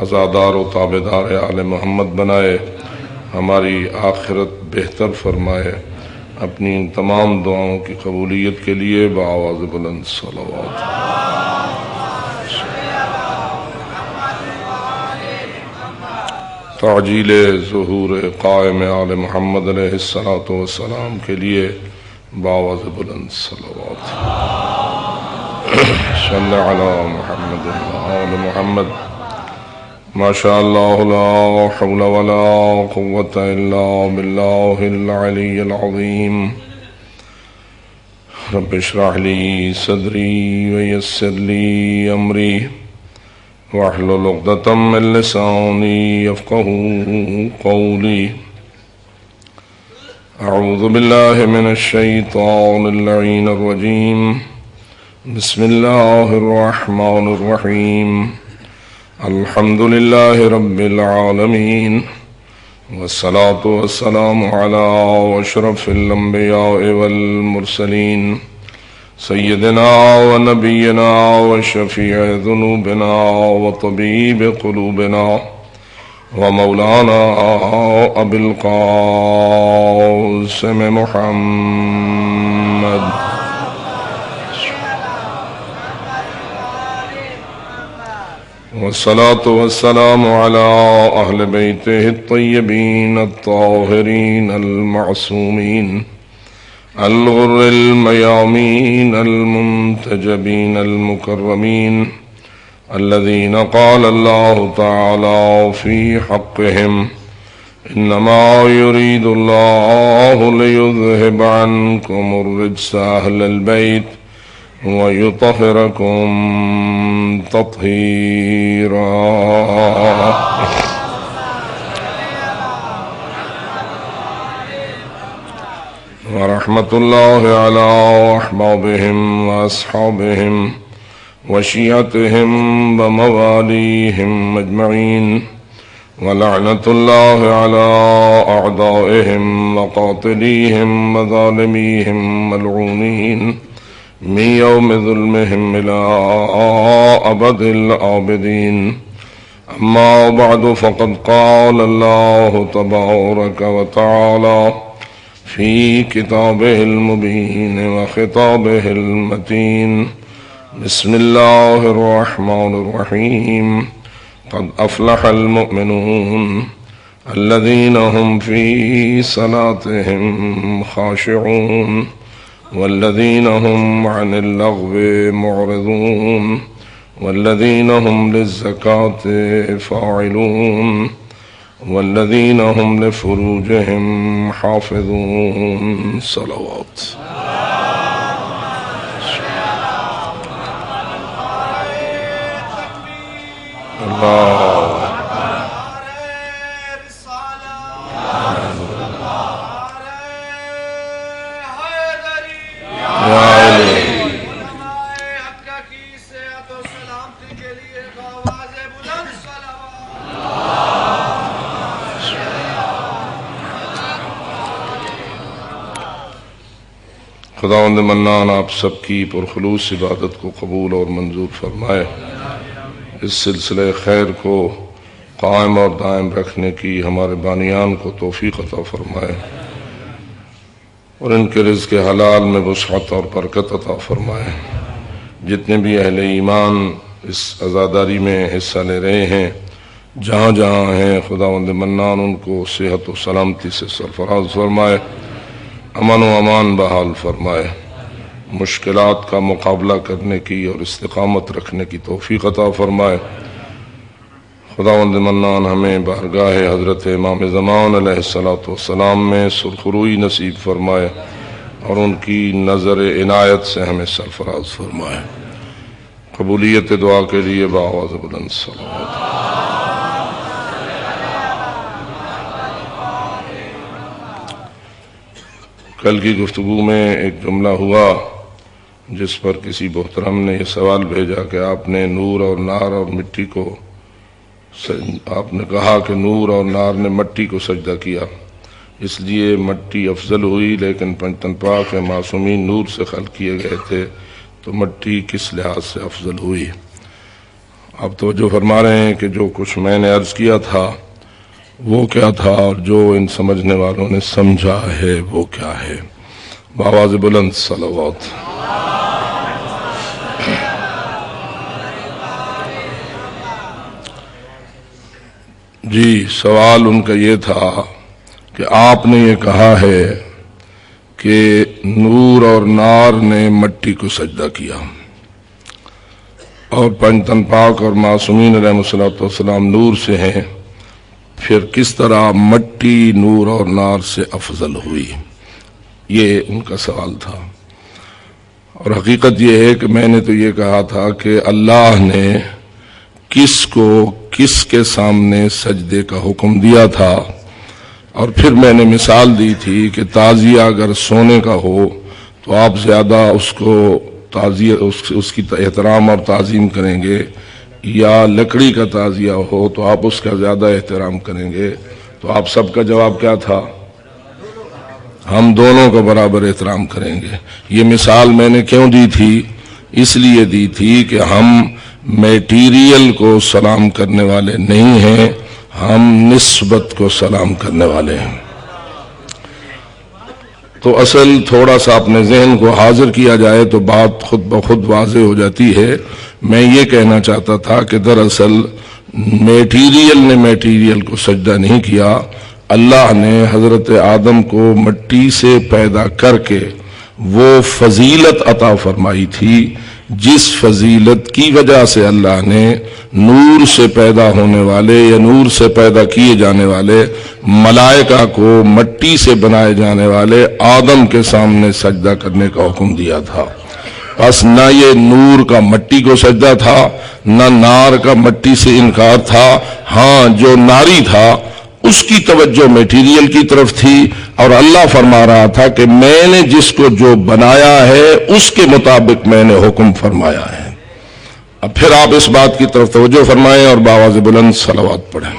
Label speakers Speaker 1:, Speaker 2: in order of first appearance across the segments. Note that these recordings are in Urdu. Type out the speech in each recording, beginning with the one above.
Speaker 1: عزادار و تابدار آل محمد بنائے، ہماری آخرت بہتر فرمائے، اپنی ان تمام دعاؤں کی قبولیت کے لیے بآواز بلند صلوات۔ تعجیل ظہور قائم آل محمد علیہ السلام کے لیے بآواز بلند صلوات۔ صلی علی محمد آل محمد۔ ما شاء اللہ لا حول ولا قوة الا باللہ العلی العظیم۔ رب اشرح لی صدری ویسر لی امری واحلل عقدۃ من لسانی یفقہوا قولی۔ اعوذ باللہ من الشیطان اللعین الرجیم۔ بسم اللہ الرحمن الرحیم۔ الحمد للہ رب العالمین، والصلاة والسلام علی اشرف الانبیاء والمرسلین، سیدنا و نبینا و شفیع ذنوبنا و طبیب قلوبنا و مولانا ابی القاسم محمد والصلاة والسلام على أهل بيته الطيبين الطاهرين المعصومين الغر الميامين المنتجبين المكرمين الذين قال الله تعالى في حقهم إنما يريد الله ليذهب عنكم الرجس أهل البيت ويطهركم تطهيرا۔ ورحمة الله على أحبابهم وأصحابهم وشيعتهم ومواليهم أجمعين، ولعنة الله على أعدائهم وقاتليهم وظالميهم ملعونين من يوم ظلمهم إلى أبد الآبدين۔ أما بعد، فقد قال الله تبارك وتعالى في كتابه المبين وخطابه المتين، بسم الله الرحمن الرحيم: قد أفلح المؤمنون الذين هم في صلاتهم خاشعون والذين هم عن اللغو معرضون والذين هم للزكاة فاعلون والذين هم لفروجهم حافظون۔ صلوات۔ اللہ خداوند منان آپ سب کی پرخلوص عبادت کو قبول اور منظور فرمائے، اس سلسلہ خیر کو قائم اور دائم رکھنے کی ہمارے بانیان کو توفیق عطا فرمائے، اور ان کے رزق حلال میں وسعت اور برکت عطا فرمائے۔ جتنے بھی اہل ایمان اس عزاداری میں حصہ لے رہے ہیں، جہاں جہاں ہیں، خداوند منان ان کو صحت و سلامتی سے سرفراز فرمائے، امن و امان بحال فرمائے، مشکلات کا مقابلہ کرنے کی اور استقامت رکھنے کی توفیق عطا فرمائے۔ خداوند منان ہمیں بارگاہ حضرت امام زمان علیہ السلام میں سرخروئی نصیب فرمائے، اور ان کی نظر عنایت سے ہمیں سرفراز فرمائے۔ قبولیت دعا کے لیے بآواز بلند صلوات۔ کل کی گفتگو میں ایک جملہ ہوا جس پر کسی محترم نے یہ سوال بھیجا کہ آپ نے نور اور نار اور مٹی کو، آپ نے کہا کہ نور اور نار نے مٹی کو سجدہ کیا، اس لیے مٹی افضل ہوئی، لیکن پنجتن پاک کے معصومین نور سے خلق کیے گئے تھے، تو مٹی کس لحاظ سے افضل ہوئی؟ آپ توجہ فرما رہے ہیں کہ جو کچھ میں نے عرض کیا تھا وہ کیا تھا اور جو ان سمجھنے والوں نے سمجھا ہے وہ کیا ہے؟ بآواز بلند صلوات۔ جی، سوال ان کا یہ تھا کہ آپ نے یہ کہا ہے کہ نور اور نار نے مٹی کو سجدہ کیا اور پنج تن پاک اور معصومین علیہ الصلوۃ والسلام نور سے ہیں، پھر کس طرح مٹی نور اور نار سے افضل ہوئی؟ یہ ان کا سوال تھا۔ اور حقیقت یہ ہے کہ میں نے تو یہ کہا تھا کہ اللہ نے کس کو کس کے سامنے سجدے کا حکم دیا تھا، اور پھر میں نے مثال دی تھی کہ تعزیہ اگر سونے کا ہو تو آپ زیادہ اس کو تعزیہ اس کی احترام اور تعظیم کریں گے، یا لکڑی کا تعزیہ ہو تو آپ اس کا زیادہ احترام کریں گے؟ تو آپ سب کا جواب کیا تھا؟ ہم دونوں کا برابر احترام کریں گے۔ یہ مثال میں نے کیوں دی تھی؟ اس لیے دی تھی کہ ہم میٹیریل کو سلام کرنے والے نہیں ہیں، ہم نسبت کو سلام کرنے والے ہیں۔ تو اصل تھوڑا سا اپنے ذہن کو حاضر کیا جائے تو بات خود بخود واضح ہو جاتی ہے۔ میں یہ کہنا چاہتا تھا کہ دراصل میٹیریل نے میٹیریل کو سجدہ نہیں کیا، اللہ نے حضرت آدم کو مٹی سے پیدا کر کے وہ فضیلت عطا فرمائی تھی جس فضیلت کی وجہ سے اللہ نے نور سے پیدا ہونے والے یا نور سے پیدا کیے جانے والے ملائکہ کو مٹی سے بنائے جانے والے آدم کے سامنے سجدہ کرنے کا حکم دیا تھا۔ بس نہ یہ نور کا مٹی کو سجدہ تھا، نہ نار کا مٹی سے انکار تھا۔ ہاں، جو ناری تھا اس کی توجہ میٹیریل کی طرف تھی، اور اللہ فرما رہا تھا کہ میں نے جس کو جو بنایا ہے اس کے مطابق میں نے حکم فرمایا ہے۔ اب پھر آپ اس بات کی طرف توجہ فرمائیں اور بآواز بلند صلوات پڑھیں۔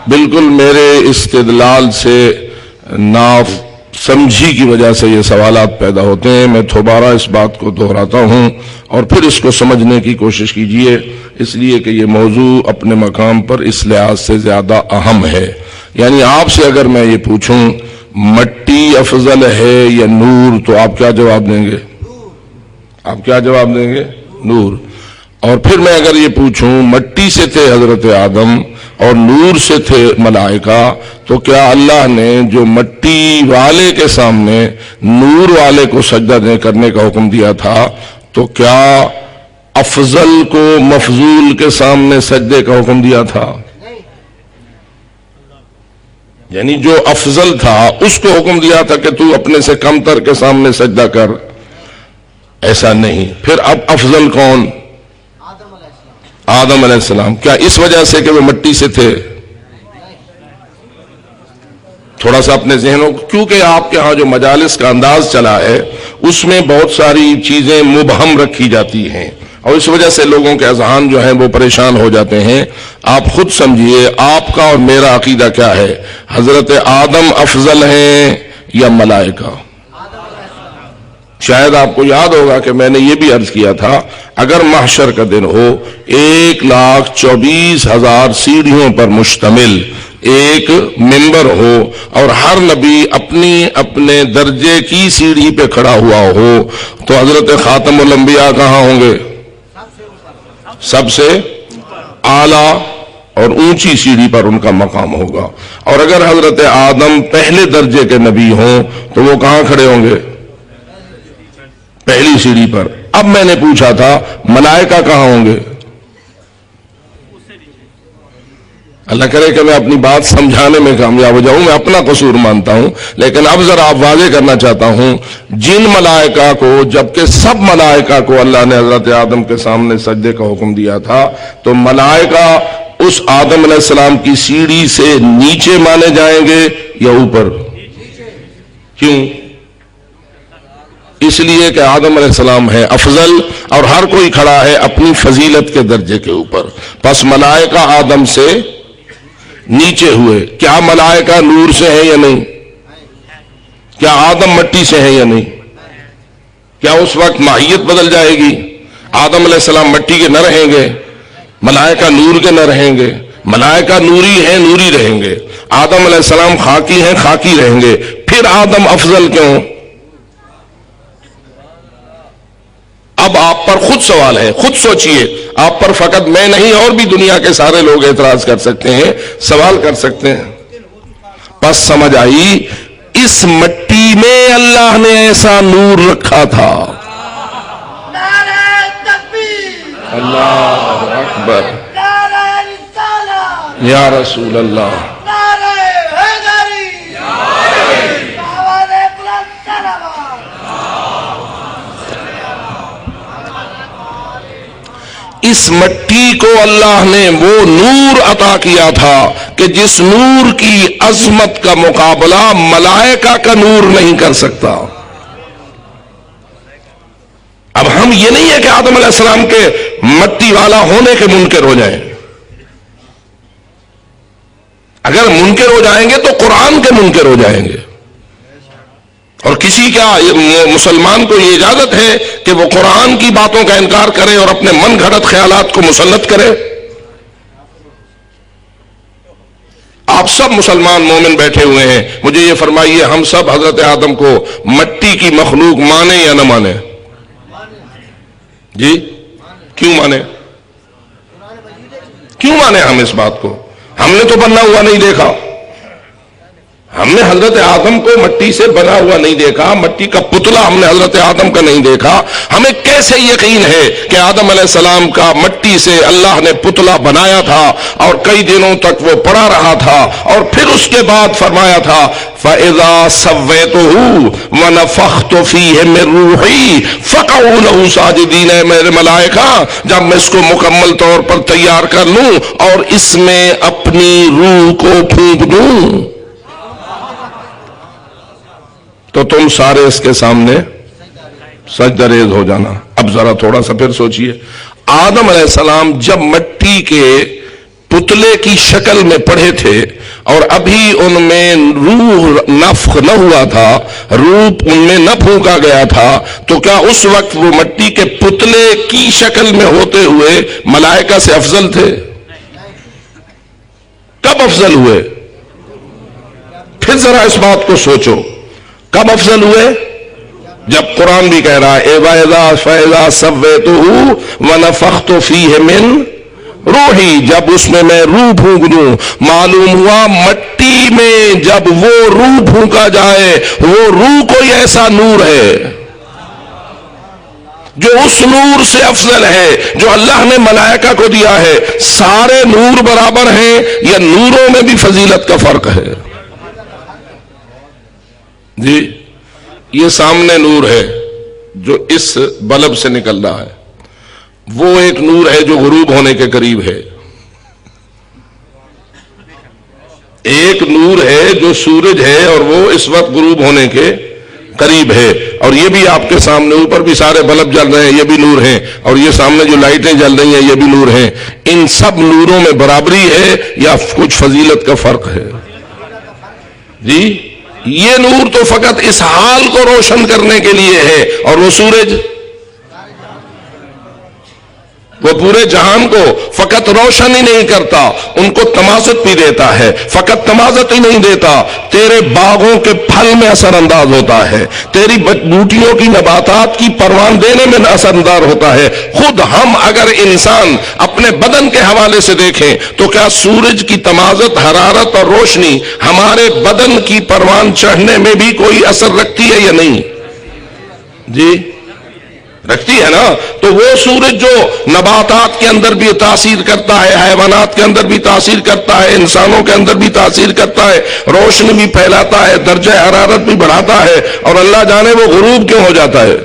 Speaker 1: بالکل میرے استدلال سے ناف سمجھی کی وجہ سے یہ سوالات پیدا ہوتے ہیں۔ میں دوبارہ اس بات کو دہراتا ہوں اور پھر اس کو سمجھنے کی کوشش کیجئے، اس لیے کہ یہ موضوع اپنے مقام پر اس لحاظ سے زیادہ اہم ہے۔ یعنی آپ سے اگر میں یہ پوچھوں مٹی افضل ہے یا نور، تو آپ کیا جواب دیں گے؟ آپ کیا جواب دیں گے؟ نور۔ اور پھر میں اگر یہ پوچھوں مٹی سے تھے حضرت آدم اور نور سے تھے ملائکہ، تو کیا اللہ نے جو مٹی والے کے سامنے نور والے کو سجدہ کرنے کا حکم دیا تھا، تو کیا افضل کو مفضول کے سامنے سجدے کا حکم دیا تھا؟ یعنی جو افضل تھا اس کو حکم دیا تھا کہ تو اپنے سے کم تر کے سامنے سجدہ کر؟ ایسا نہیں۔ پھر اب افضل کون؟ آدم علیہ السلام۔ کیا اس وجہ سے کہ وہ مٹی سے تھے؟ تھوڑا سا اپنے ذہنوں کو، کیونکہ آپ کے ہاں جو مجالس کا انداز چلا ہے اس میں بہت ساری چیزیں مبہم رکھی جاتی ہیں، اور اس وجہ سے لوگوں کے اذہان جو ہیں وہ پریشان ہو جاتے ہیں۔ آپ خود سمجھیے آپ کا اور میرا عقیدہ کیا ہے؟ حضرت آدم افضل ہیں یا ملائکہ؟ شاید آپ کو یاد ہوگا کہ میں نے یہ بھی عرض کیا تھا، اگر محشر کا دن ہو 1,24,000 سیڑھیوں پر مشتمل ایک منبر ہو اور ہر نبی اپنے درجے کی سیڑھی پہ کھڑا ہوا ہو، تو حضرت خاتم الانبیاء کہاں ہوں گے؟ سب سے اعلیٰ اور اونچی سیڑھی پر ان کا مقام ہوگا۔ اور اگر حضرت آدم پہلے درجے کے نبی ہوں تو وہ کہاں کھڑے ہوں گے؟ پہلی سیڑھی پر۔ اب میں نے پوچھا تھا ملائکہ کہاں ہوں گے؟ اللہ کرے کہ میں اپنی بات سمجھانے میں کامیاب ہو جاؤں، میں اپنا قصور مانتا ہوں، لیکن اب ذرا آپ واضح کرنا چاہتا ہوں، جن ملائکہ کو، جبکہ سب ملائکہ کو اللہ نے حضرت آدم کے سامنے سجدے کا حکم دیا تھا، تو ملائکہ اس آدم علیہ السلام کی سیڑھی سے نیچے مانے جائیں گے یا اوپر؟ کیوں؟ اس لیے کہ آدم علیہ السلام ہے افضل اور ہر کوئی کھڑا ہے اپنی فضیلت کے درجے کے اوپر، پس ملائکہ آدم سے نیچے ہوئے۔ کیا ملائکہ نور سے ہیں یا نہیں؟ کیا آدم مٹی سے ہیں یا نہیں؟ کیا اس وقت ماہیت بدل جائے گی؟ آدم علیہ السلام مٹی کے نہ رہیں گے، ملائکہ نور کے نہ رہیں گے، ملائکہ نوری ہیں نوری رہیں گے، آدم علیہ السلام خاکی ہیں خاکی رہیں گے، پھر آدم افضل کیوں؟ اب آپ پر خود سوال ہے، خود سوچئے، آپ پر فقط میں نہیں اور بھی دنیا کے سارے لوگ اعتراض کر سکتے ہیں، سوال کر سکتے ہیں۔ پس سمجھ آئی اس مٹی میں اللہ نے ایسا نور رکھا تھا۔
Speaker 2: نعرہ تکبیر،
Speaker 1: اللہ اکبر،
Speaker 2: نعرہ رسالت،
Speaker 1: یا رسول اللہ،
Speaker 2: نعرہ حیدری، آواز بلند صلوات۔
Speaker 1: اس مٹی کو اللہ نے وہ نور عطا کیا تھا کہ جس نور کی عظمت کا مقابلہ ملائکہ کا نور نہیں کر سکتا۔ اب ہم یہ نہیں ہے کہ آدم علیہ السلام کے مٹی والا ہونے کے منکر ہو جائیں، اگر منکر ہو جائیں گے تو قرآن کے منکر ہو جائیں گے، اور کسی کا مسلمان کو یہ اجازت ہے کہ وہ قرآن کی باتوں کا انکار کرے اور اپنے من گھڑت خیالات کو مسلط کرے؟ آپ سب مسلمان مومن بیٹھے ہوئے ہیں، مجھے یہ فرمائیے ہم سب حضرت آدم کو مٹی کی مخلوق مانے یا نہ مانے؟ جی کیوں مانے؟ کیوں مانے ہم اس بات کو؟ ہم نے تو بنا ہوا نہیں دیکھا، ہم نے حضرت آدم کو مٹی سے بنا ہوا نہیں دیکھا، مٹی کا پتلا ہم نے حضرت آدم کا نہیں دیکھا، ہمیں کیسے یقین ہے کہ آدم علیہ السلام کا مٹی سے اللہ نے پتلا بنایا تھا اور کئی دنوں تک وہ پڑا رہا تھا، اور پھر اس کے بعد فرمایا تھا فَإِذَا سَوَّيْتُهُ وَنَفَخْتُ فِيهِ مِن رُوحِي فَقَعُوا لَهُ سَاجِدِينَ، میرے ملائکہ جب میں اس کو مکمل طور پر تیار کر لوں اور اس میں اپنی روح کو پھونک دوں تو تم سارے اس کے سامنے سجدہ ریز ہو جانا۔ اب ذرا تھوڑا سا پھر سوچئے، آدم علیہ السلام جب مٹی کے پتلے کی شکل میں پڑے تھے اور ابھی ان میں روح نفخ نہ ہوا تھا، روح ان میں نہ پھونکا گیا تھا، تو کیا اس وقت وہ مٹی کے پتلے کی شکل میں ہوتے ہوئے ملائکہ سے افضل تھے؟ کب افضل ہوئے؟ پھر ذرا اس بات کو سوچو، کب افضل ہوئے؟ جب قرآن بھی کہہ رہا ہے فَإِذَا سَوَّيْتُهُ وَنَفَخْتُ فِيهِ مِن روحی، جب اس میں روح پھونک دوں۔ معلوم ہوا مٹی میں جب وہ روح پھونکا جائے وہ روح کوئی ایسا نور ہے جو اس نور سے افضل ہے جو اللہ نے ملائکہ کو دیا ہے۔ سارے نور برابر ہیں یا نوروں میں بھی فضیلت کا فرق ہے؟ جی یہ سامنے نور ہے جو اس بلب سے نکل رہا ہے، وہ ایک نور ہے جو غروب ہونے کے قریب ہے، ایک نور ہے جو سورج ہے اور وہ اس وقت غروب ہونے کے قریب ہے، اور یہ بھی آپ کے سامنے اوپر بھی سارے بلب جل رہے ہیں، یہ بھی نور ہیں، اور یہ سامنے جو لائٹیں جل رہی ہیں یہ بھی نور ہیں۔ ان سب نوروں میں برابری ہے یا کچھ فضیلت کا فرق ہے؟ جی یہ نور تو فقط اس حال کو روشن کرنے کے لیے ہے، اور وہ سورج وہ پورے جہان کو فقط روشن ہی نہیں کرتا، ان کو تمازت بھی دیتا ہے۔ فقط تمازت ہی نہیں دیتا، تیرے باغوں کے پھل میں اثر انداز ہوتا ہے، تیری بوٹیوں کی نباتات کی پروان دینے میں اثر انداز ہوتا ہے۔ خود ہم اگر انسان اپنے بدن کے حوالے سے دیکھیں تو کیا سورج کی تمازت، حرارت اور روشنی ہمارے بدن کی پروان چڑھنے میں بھی کوئی اثر رکھتی ہے یا نہیں؟ جی رکھتی ہے نا۔ تو وہ سورج جو نباتات کے اندر بھی تاثیر کرتا ہے، حیوانات کے اندر بھی تاثیر کرتا ہے، انسانوں کے اندر بھی تاثیر کرتا ہے، روشنی بھی پھیلاتا ہے، درجہ حرارت بھی بڑھاتا ہے، اور اللہ جانے وہ غروب کیوں ہو جاتا ہے؟